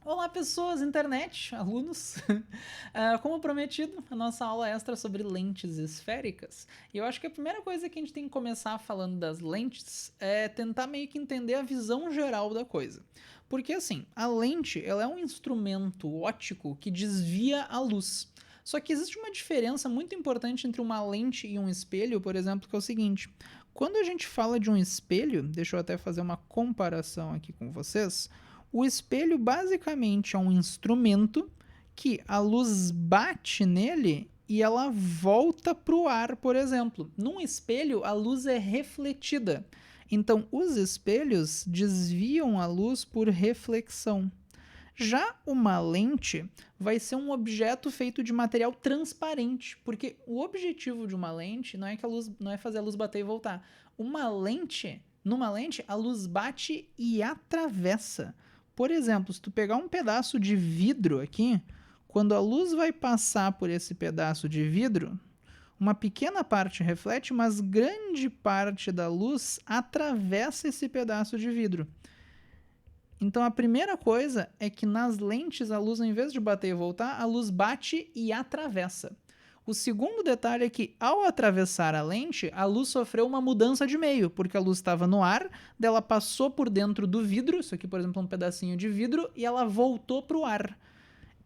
Olá, pessoas, internet, alunos. Como prometido, a nossa aula extra sobre lentes esféricas. E eu acho que a primeira coisa que a gente tem que começar falando das lentes é tentar meio que entender a visão geral da coisa. Porque assim, a lente, ela é um instrumento óptico que desvia a luz. Só que existe uma diferença muito importante entre uma lente e um espelho, por exemplo, que é o seguinte: quando a gente fala de um espelho, deixa eu até fazer uma comparação aqui com vocês. O espelho basicamente é um instrumento que a luz bate nele e ela volta para o ar, por exemplo. Num espelho, a luz é refletida. Então, os espelhos desviam a luz por reflexão. Já uma lente vai ser um objeto feito de material transparente, porque o objetivo de uma lente não é que a luz não é fazer a luz bater e voltar. Numa lente, a luz bate e atravessa. Por exemplo, se tu pegar um pedaço de vidro aqui, quando a luz vai passar por esse pedaço de vidro, uma pequena parte reflete, mas grande parte da luz atravessa esse pedaço de vidro. Então a primeira coisa é que nas lentes a luz, ao invés de bater e voltar, a luz bate e atravessa. O segundo detalhe é que, ao atravessar a lente, a luz sofreu uma mudança de meio, porque a luz estava no ar, dela passou por dentro do vidro, isso aqui, por exemplo, é um pedacinho de vidro, e ela voltou para o ar.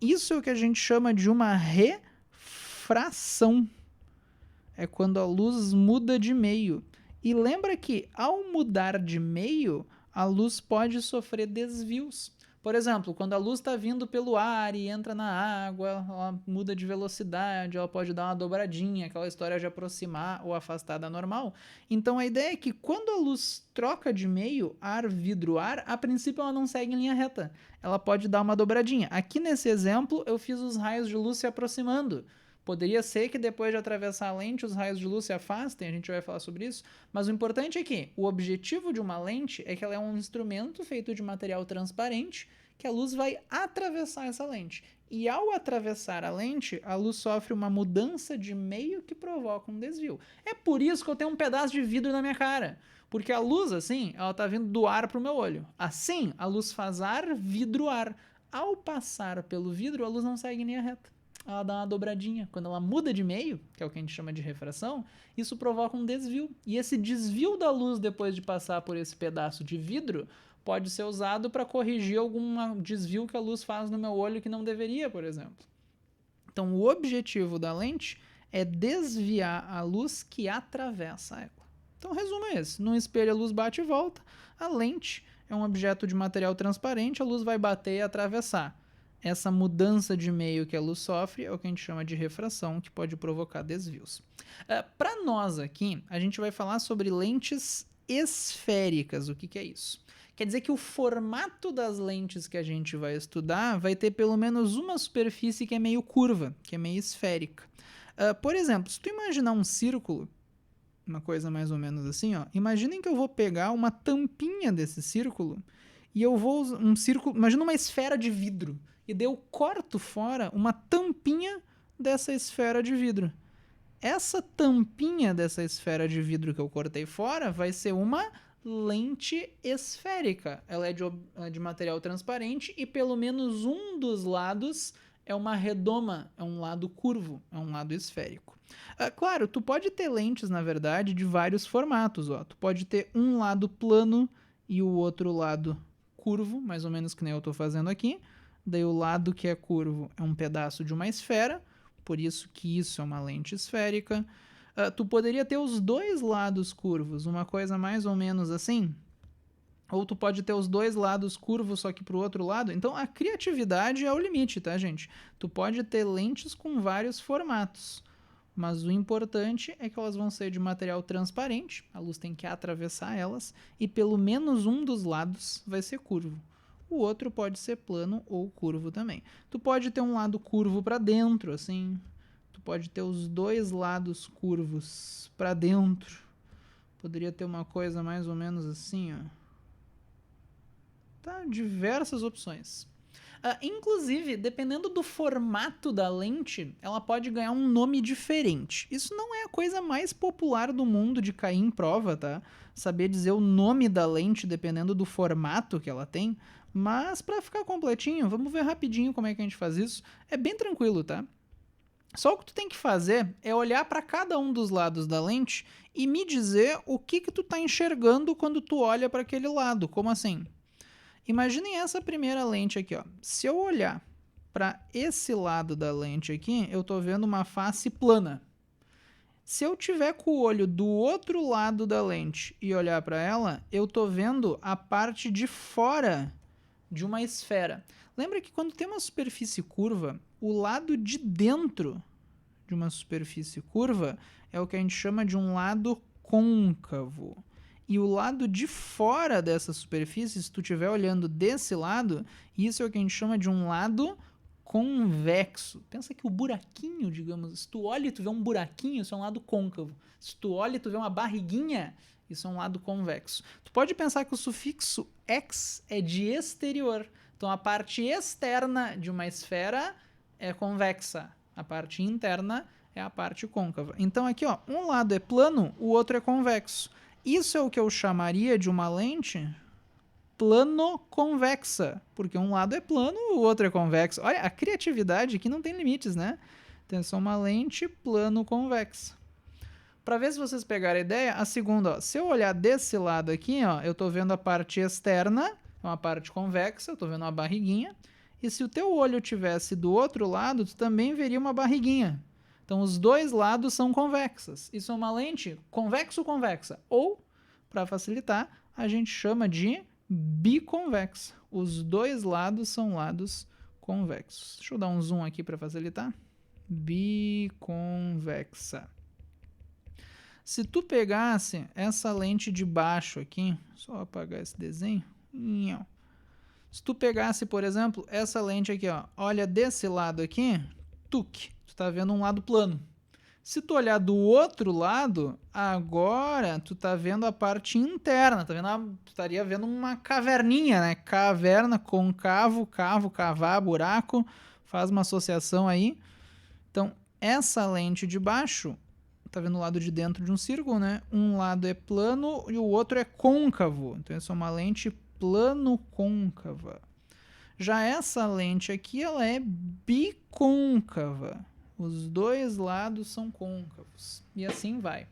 Isso é o que a gente chama de uma refração. É quando a luz muda de meio. E lembra que, ao mudar de meio, a luz pode sofrer desvios. Por exemplo, quando a luz está vindo pelo ar e entra na água, ela muda de velocidade, ela pode dar uma dobradinha, aquela história de aproximar ou afastar da normal. Então a ideia é que quando a luz troca de meio, ar, vidro, ar, a princípio ela não segue em linha reta. Ela pode dar uma dobradinha. Aqui nesse exemplo, eu fiz os raios de luz se aproximando. Poderia ser que depois de atravessar a lente os raios de luz se afastem, a gente vai falar sobre isso, mas o importante é que o objetivo de uma lente é que ela é um instrumento feito de material transparente que a luz vai atravessar essa lente. E ao atravessar a lente, a luz sofre uma mudança de meio que provoca um desvio. É por isso que eu tenho um pedaço de vidro na minha cara. Porque a luz, assim, ela tá vindo do ar pro meu olho. Assim, a luz faz ar, vidro, ar. Ao passar pelo vidro, a luz não segue em linha reta, ela dá uma dobradinha. Quando ela muda de meio, que é o que a gente chama de refração, isso provoca um desvio. E esse desvio da luz, depois de passar por esse pedaço de vidro, pode ser usado para corrigir algum desvio que a luz faz no meu olho que não deveria, por exemplo. Então, o objetivo da lente é desviar a luz que atravessa ela. Então, o resumo é esse. Num espelho, a luz bate e volta. A lente é um objeto de material transparente, a luz vai bater e atravessar. Essa mudança de meio que a luz sofre é o que a gente chama de refração, que pode provocar desvios. Para nós aqui, a gente vai falar sobre lentes esféricas. O que é isso? Quer dizer que o formato das lentes que a gente vai estudar vai ter pelo menos uma superfície que é meio curva, que é meio esférica. Por exemplo, se tu imaginar um círculo, uma coisa mais ou menos assim, ó, imaginem que eu vou pegar uma tampinha desse círculo e eu vou um círculo, imagina uma esfera de vidro e daí eu corto fora uma tampinha dessa esfera de vidro. Essa tampinha dessa esfera de vidro que eu cortei fora vai ser uma lente esférica. Ela é de material transparente e pelo menos um dos lados é uma redoma, é um lado curvo, é um lado esférico. Claro, tu pode ter lentes, na verdade, de vários formatos. Ó. Tu pode ter um lado plano e o outro lado curvo, mais ou menos que nem eu estou fazendo aqui. Daí o lado que é curvo é um pedaço de uma esfera, por isso que isso é uma lente esférica. Tu poderia ter os dois lados curvos, uma coisa mais ou menos assim. Ou tu pode ter os dois lados curvos, só que pro outro lado. Então a criatividade é o limite, tá, gente? Tu pode ter lentes com vários formatos. Mas o importante é que elas vão ser de material transparente, a luz tem que atravessar elas, e pelo menos um dos lados vai ser curvo. O outro pode ser plano ou curvo também. Tu pode ter um lado curvo para dentro, assim. Tu pode ter os dois lados curvos para dentro. Poderia ter uma coisa mais ou menos assim, ó. Tá, diversas opções. Inclusive, dependendo do formato da lente, ela pode ganhar um nome diferente. Isso não é a coisa mais popular do mundo de cair em prova, tá? Saber dizer o nome da lente dependendo do formato que ela tem. Mas para ficar completinho, vamos ver rapidinho como é que a gente faz isso. É bem tranquilo, tá? Só o que tu tem que fazer é olhar para cada um dos lados da lente e me dizer o que tu tá enxergando quando tu olha para aquele lado. Como assim? Imaginem essa primeira lente aqui, ó. Se eu olhar para esse lado da lente aqui, eu estou vendo uma face plana. Se eu tiver com o olho do outro lado da lente e olhar para ela, eu estou vendo a parte de fora de uma esfera. Lembra que quando tem uma superfície curva, o lado de dentro de uma superfície curva é o que a gente chama de um lado côncavo. E o lado de fora dessa superfície, se tu estiver olhando desse lado, isso é o que a gente chama de um lado convexo. Pensa que o buraquinho, digamos, se tu olha e tu vê um buraquinho, isso é um lado côncavo. Se tu olha e tu vê uma barriguinha, isso é um lado convexo. Tu pode pensar que o sufixo ex é de exterior. Então a parte externa de uma esfera é convexa. A parte interna é a parte côncava. Então aqui, ó, um lado é plano, o outro é convexo. Isso é o que eu chamaria de uma lente plano-convexa, porque um lado é plano, o outro é convexo. Olha, a criatividade aqui não tem limites, né? Então, é uma lente plano-convexa. Para ver se vocês pegaram a ideia, a segunda, ó, se eu olhar desse lado aqui, ó, eu estou vendo a parte externa, uma parte convexa, eu estou vendo uma barriguinha, e se o teu olho tivesse do outro lado, tu também veria uma barriguinha. Então, os dois lados são convexas. Isso é uma lente convexo-convexa. Ou, para facilitar, a gente chama de biconvexa. Os dois lados são lados convexos. Deixa eu dar um zoom aqui para facilitar. Biconvexa. Se tu pegasse essa lente de baixo aqui, só apagar esse desenho. Se tu pegasse, por exemplo, essa lente aqui, ó, olha desse lado aqui, tuc, tu tá vendo um lado plano. Se tu olhar do outro lado, agora tu tá vendo a parte interna, tá vendo? Tu estaria vendo uma caverninha, né? Caverna, concavo, cavo, cavar, buraco, faz uma associação aí. Então, essa lente de baixo, tá vendo o lado de dentro de um círculo, né? Um lado é plano e o outro é côncavo. Então, essa é uma lente plano-côncava. Já essa lente aqui, ela é bicôncava. Os dois lados são côncavos. E assim vai.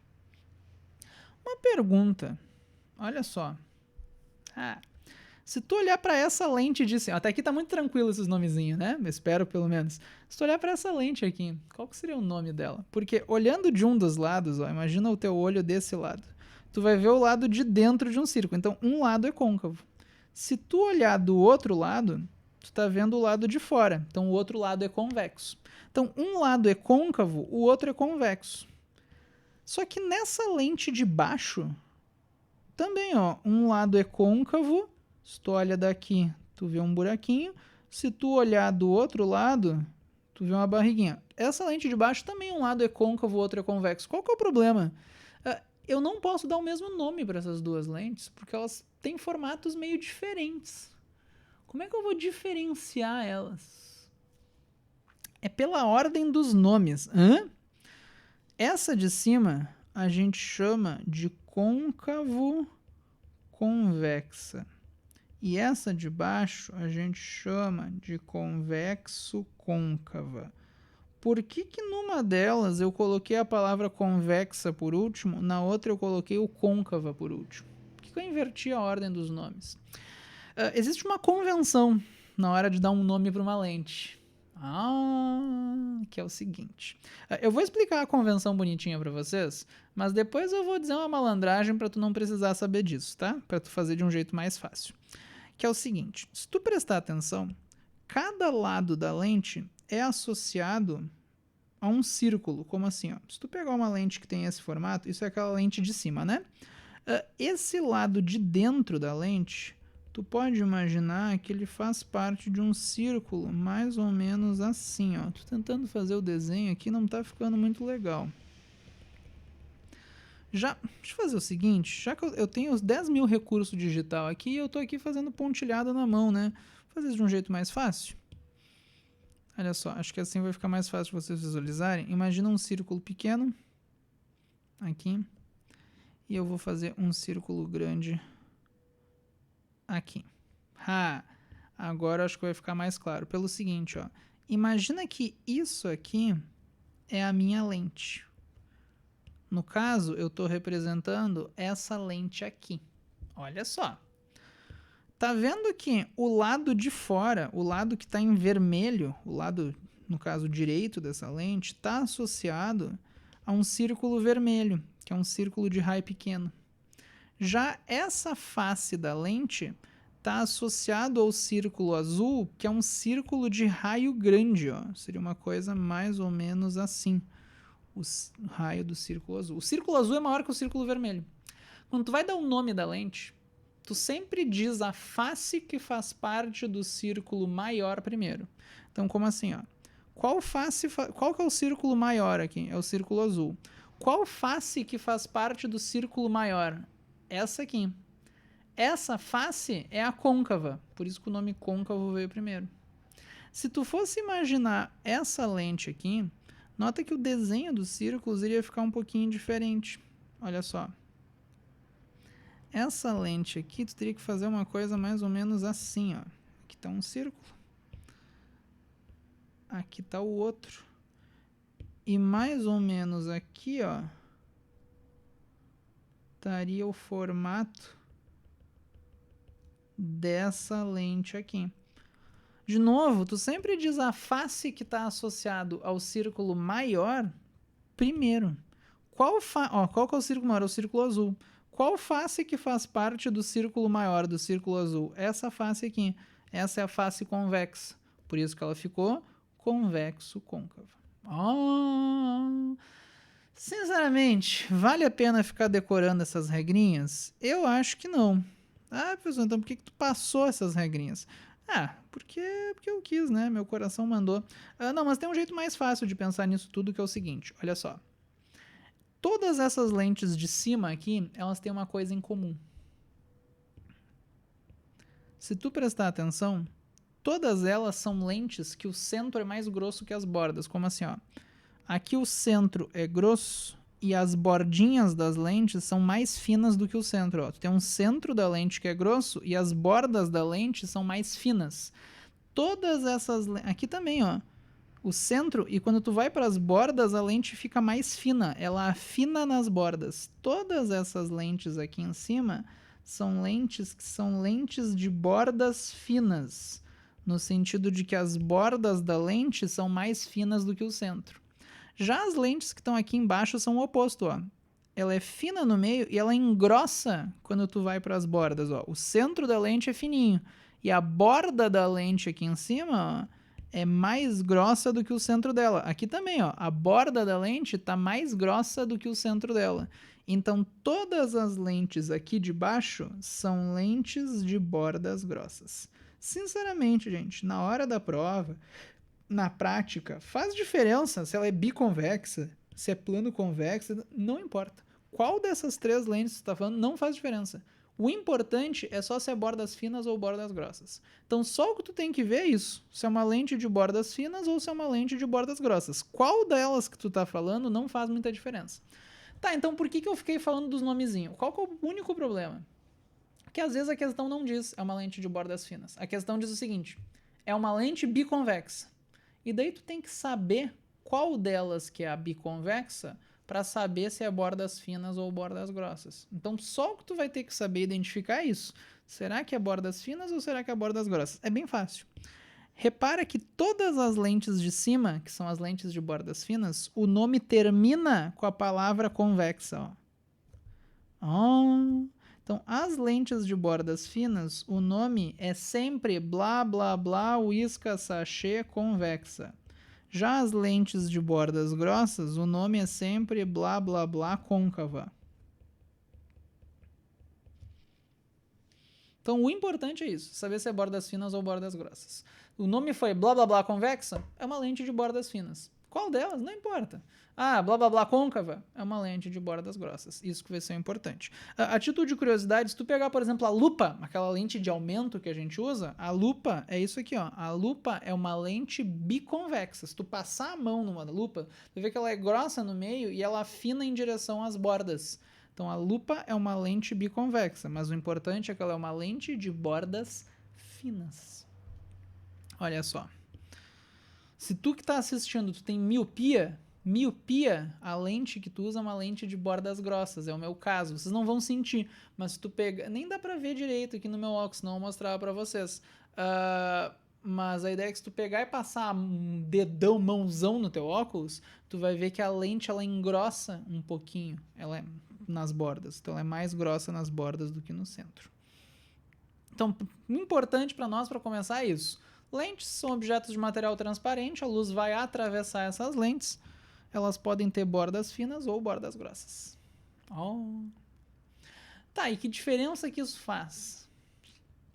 Uma pergunta. Olha só. Se tu olhar para essa lente de cima... Até aqui tá muito tranquilo esses nomezinhos, né? Espero, pelo menos. Se tu olhar para essa lente aqui, qual que seria o nome dela? Porque olhando de um dos lados, ó, imagina o teu olho desse lado. Tu vai ver o lado de dentro de um círculo. Então, um lado é côncavo. Se tu olhar do outro lado, tu tá vendo o lado de fora. Então, o outro lado é convexo. Então, um lado é côncavo, o outro é convexo. Só que nessa lente de baixo, também, ó, um lado é côncavo. Se tu olha daqui, tu vê um buraquinho. Se tu olhar do outro lado, tu vê uma barriguinha. Essa lente de baixo também, um lado é côncavo, o outro é convexo. Qual que é o problema? Eu não posso dar o mesmo nome para essas duas lentes, porque elas têm formatos meio diferentes. Como é que eu vou diferenciar elas? É pela ordem dos nomes. Essa de cima a gente chama de côncavo convexa. E essa de baixo a gente chama de convexo côncava. Por que numa delas eu coloquei a palavra convexa por último, na outra eu coloquei o côncava por último? Por que eu inverti a ordem dos nomes? Existe uma convenção na hora de dar um nome para uma lente. Que é o seguinte. Eu vou explicar a convenção bonitinha para vocês, mas depois eu vou dizer uma malandragem para tu não precisar saber disso, tá? Para tu fazer de um jeito mais fácil. Que é o seguinte, se tu prestar atenção, cada lado da lente é associado a um círculo, como assim, ó. Se tu pegar uma lente que tem esse formato, isso é aquela lente de cima, né? Esse lado de dentro da lente, tu pode imaginar que ele faz parte de um círculo mais ou menos assim, ó. Tô tentando fazer o desenho aqui, não tá ficando muito legal. Deixa eu fazer o seguinte, já que eu tenho os 10 mil recursos digital aqui, eu tô aqui fazendo pontilhada na mão, né? Vou fazer isso de um jeito mais fácil. Olha só, acho que assim vai ficar mais fácil de vocês visualizarem. Imagina um círculo pequeno aqui e eu vou fazer um círculo grande aqui. Agora acho que vai ficar mais claro. Pelo seguinte, ó, imagina que isso aqui é a minha lente. No caso, eu estou representando essa lente aqui. Olha só. Tá vendo que o lado de fora, o lado que está em vermelho, o lado, no caso, direito dessa lente, está associado a um círculo vermelho, que é um círculo de raio pequeno. Já essa face da lente está associado ao círculo azul, que é um círculo de raio grande. Ó. Seria uma coisa mais ou menos assim, o raio do círculo azul. O círculo azul é maior que o círculo vermelho. Quando tu vai dar o nome da lente, tu sempre diz a face que faz parte do círculo maior primeiro. Então, como assim? Ó? Qual que é o círculo maior aqui? É o círculo azul. Qual face que faz parte do círculo maior? Essa aqui. Essa face é a côncava, por isso que o nome côncavo veio primeiro. Se tu fosse imaginar essa lente aqui, nota que o desenho dos círculos iria ficar um pouquinho diferente. Olha só. Essa lente aqui, tu teria que fazer uma coisa mais ou menos assim, ó. Aqui está um círculo. Aqui está o outro. E mais ou menos aqui, ó, estaria o formato dessa lente aqui. De novo, tu sempre diz a face que está associado ao círculo maior primeiro. Qual que é o círculo maior? É o círculo azul. Qual face que faz parte do círculo maior do círculo azul? Essa face aqui. Essa é a face convexa. Por isso que ela ficou convexo-côncava. Sinceramente, vale a pena ficar decorando essas regrinhas? Eu acho que não. Professor, então por que tu passou essas regrinhas? Porque eu quis, né? Meu coração mandou. Não, mas tem um jeito mais fácil de pensar nisso tudo, que é o seguinte, olha só. Todas essas lentes de cima aqui, elas têm uma coisa em comum. Se tu prestar atenção, todas elas são lentes que o centro é mais grosso que as bordas, como assim, ó. Aqui o centro é grosso e as bordinhas das lentes são mais finas do que o centro. Ó. Tu tem um centro da lente que é grosso e as bordas da lente são mais finas. Todas essas... Aqui também, ó. O centro, e quando tu vai para as bordas, a lente fica mais fina. Ela afina nas bordas. Todas essas lentes aqui em cima são lentes que são lentes de bordas finas. No sentido de que as bordas da lente são mais finas do que o centro. Já as lentes que estão aqui embaixo são o oposto, ó. Ela é fina no meio e ela engrossa quando tu vai para as bordas, ó. O centro da lente é fininho e a borda da lente aqui em cima, ó, é mais grossa do que o centro dela. Aqui também, ó, a borda da lente está mais grossa do que o centro dela. Então, todas as lentes aqui de baixo são lentes de bordas grossas. Sinceramente, gente, na hora da prova, na prática, faz diferença se ela é biconvexa, se é plano convexa, não importa. Qual dessas três lentes você está falando não faz diferença. O importante é só se é bordas finas ou bordas grossas. Então, só o que tu tem que ver é isso. Se é uma lente de bordas finas ou se é uma lente de bordas grossas. Qual delas que tu tá falando não faz muita diferença. Tá, então por que eu fiquei falando dos nomezinhos? Qual que é o único problema? Que às vezes a questão não diz é uma lente de bordas finas. A questão diz o seguinte, é uma lente biconvexa. E daí tu tem que saber qual delas que é a biconvexa para saber se é bordas finas ou bordas grossas. Então, só o que tu vai ter que saber identificar é isso. Será que é bordas finas ou será que é bordas grossas? É bem fácil. Repara que todas as lentes de cima, que são as lentes de bordas finas, o nome termina com a palavra convexa. Então, as lentes de bordas finas, o nome é sempre blá, blá, blá, uísca, sachê, convexa. Já as lentes de bordas grossas, o nome é sempre blá, blá, blá, côncava. Então, o importante é isso, saber se é bordas finas ou bordas grossas. O nome foi blá, blá, blá, convexa, é uma lente de bordas finas. Qual delas? Não importa. Ah, blá blá blá côncava é uma lente de bordas grossas. Isso que vai ser importante. A título de curiosidade, se tu pegar, por exemplo, a lupa, aquela lente de aumento que a gente usa, a lupa é isso aqui, ó. A lupa é uma lente biconvexa. Se tu passar a mão numa lupa, tu vê que ela é grossa no meio e ela afina em direção às bordas. Então a lupa é uma lente biconvexa, mas o importante é que ela é uma lente de bordas finas. Olha só. Se tu que está assistindo, tu tem miopia, a lente que tu usa é uma lente de bordas grossas, é o meu caso. Vocês não vão sentir, mas se tu pega... Nem dá pra ver direito aqui no meu óculos, não vou mostrar pra vocês. Mas a ideia é que se tu pegar e passar um dedão, mãozão no teu óculos, tu vai ver que a lente, ela engrossa um pouquinho, ela é nas bordas. Então ela é mais grossa nas bordas do que no centro. Então, importante para nós, para começar, é isso. Lentes são objetos de material transparente, a luz vai atravessar essas lentes. Elas podem ter bordas finas ou bordas grossas. Oh. Tá, e que diferença que isso faz?